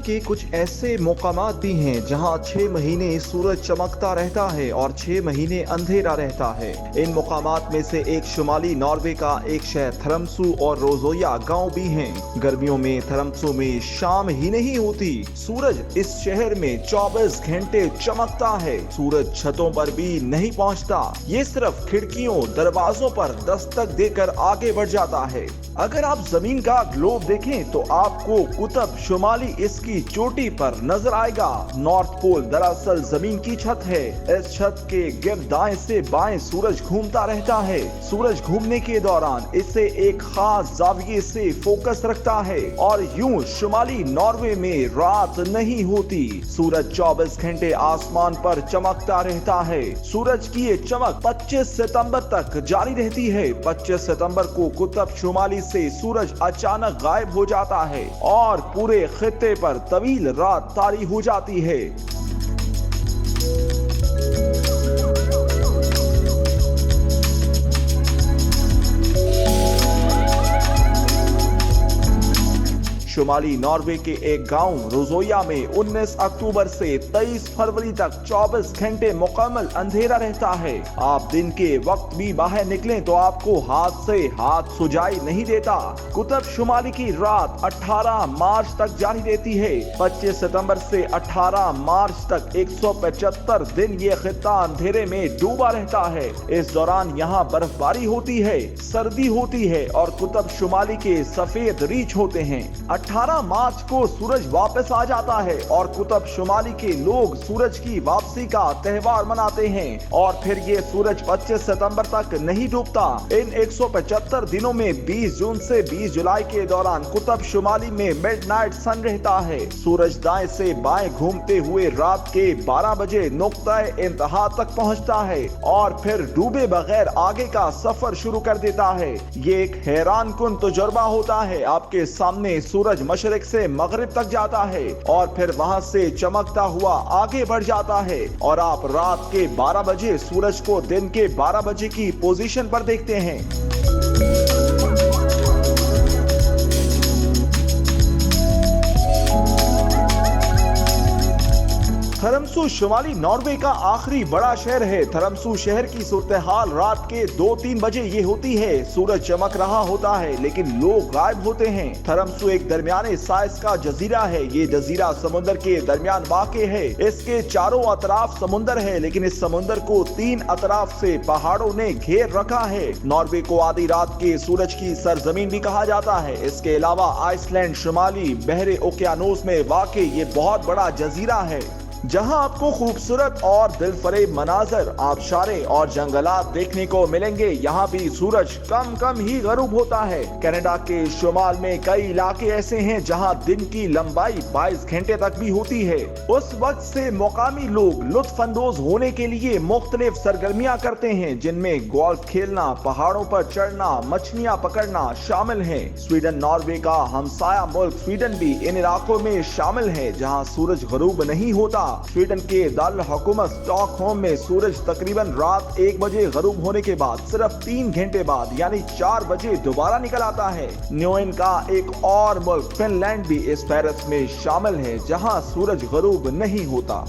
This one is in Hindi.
के कुछ ऐसे मौकामात भी हैं जहां 6 महीने सूरज चमकता रहता है और 6 महीने अंधेरा रहता है। इन मौकामात में से एक शुमाली नॉर्वे का एक शहर थरमसू और रोजोया गांव भी हैं। गर्मियों में थरमसू में शाम ही नहीं होती, सूरज इस शहर में 24 घंटे चमकता है। सूरज छतों पर भी नहीं पहुंचता, ये सिर्फ खिड़कियों दरवाजों पर दस्तक देकर आगे बढ़ जाता है। अगर आप जमीन का ग्लोब देखें तो आपको कुतब शुमाली इसकी चोटी पर नजर आएगा। नॉर्थ पोल दरअसल जमीन की छत है। इस छत के गिर्द दाएं से बाएं सूरज घूमता रहता है। सूरज घूमने के दौरान इसे एक खास जाविये से फोकस रखता है और यूं शुमाली नॉर्वे में रात नहीं होती। सूरज 24 घंटे आसमान पर चमकता रहता है। सूरज की ये चमक 25 सितंबर तक जारी रहती है। 25 सितंबर को कुतब शुमाली से सूरज अचानक गायब हो जाता है और पूरे खित्ते पर तवील रात तारी हो जाती है। शुमाली नॉर्वे के एक गांव रोजोया में 19 अक्टूबर से 23 फरवरी तक 24 घंटे मुकम्मल अंधेरा रहता है। आप दिन के वक्त भी बाहर निकलें तो आपको हाथ से हाथ सुझाई नहीं देता। कुतब शुमाली की रात 18 मार्च तक जारी रहती है। 25 सितंबर से 18 मार्च तक 175 दिन ये खित्ता अंधेरे में डूबा रहता है। इस दौरान यहाँ बर्फबारी होती है, सर्दी होती है और कुतब शुमाली के सफेद रीछ होते हैं। 18 मार्च को सूरज वापस आ जाता है और कुतब शुमाली के लोग सूरज की वापसी का त्योहार मनाते हैं और फिर ये सूरज 25 सितंबर तक नहीं डूबता। इन 175 दिनों में 20 जून से 20 जुलाई के दौरान कुतब शुमाली में मिडनाइट सन रहता है। सूरज दाएं से बाएं घूमते हुए रात के 12 बजे नुक्ताए इंतहा तक पहुंचता है और फिर डूबे बगैर आगे का सफर शुरू कर देता है। ये एक हैरान कुन तजुर्बा होता है। आपके सामने सूरज मशरिक से मगरिब तक जाता है और फिर वहां से चमकता हुआ आगे बढ़ जाता है और आप रात के 12 बजे सूरज को दिन के 12 बजे की पोजीशन पर देखते हैं। थरमसू शुमाली नॉर्वे का आखिरी बड़ा शहर है। थरमसू शहर की सूरत-ए-हाल रात के 2-3 बजे ये होती है। सूरज चमक रहा होता है लेकिन लोग गायब होते हैं। थरमसू एक दरमियाने साइज का जजीरा है। ये जजीरा समुद्र के दरमियान वाक़े है। इसके चारों अतराफ समुद्र है लेकिन इस समुद्र को 3 अतराफ से पहाड़ों ने घेर रखा है। नॉर्वे को आधी रात के सूरज की सरजमीन भी कहा जाता है। इसके अलावा आइसलैंड शुमाली बहरे ओकियानोस में वाक़े ये बहुत बड़ा जजीरा है जहां आपको खूबसूरत और दिलफरेब मनाजर, आबशारे और जंगलात देखने को मिलेंगे। यहाँ भी सूरज कम ही गरूब होता है। कनाडा के शुमाल में कई इलाके ऐसे हैं जहां दिन की लंबाई 22 घंटे तक भी होती है। उस वक्त से मुकामी लोग लुत्फ अंदोज होने के लिए मुख्तलिफ सरगर्मियां करते हैं जिनमें गोल्फ खेलना, पहाड़ों पर चढ़ना, मछलियां पकड़ना शामिल है। स्वीडन नॉर्वे का हमसाया मुल्क स्वीडन भी इन इलाकों में शामिल है जहाँ सूरज गरूब नहीं होता। स्वीडन के दारुल हुकूमत स्टॉकहोम में सूरज तकरीबन रात 1 बजे गरूब होने के बाद सिर्फ 3 घंटे बाद यानी 4 बजे दोबारा निकल आता है। न्यूएन का एक और मुल्क फिनलैंड भी इस फहरिस्त में शामिल है जहां सूरज गरूब नहीं होता।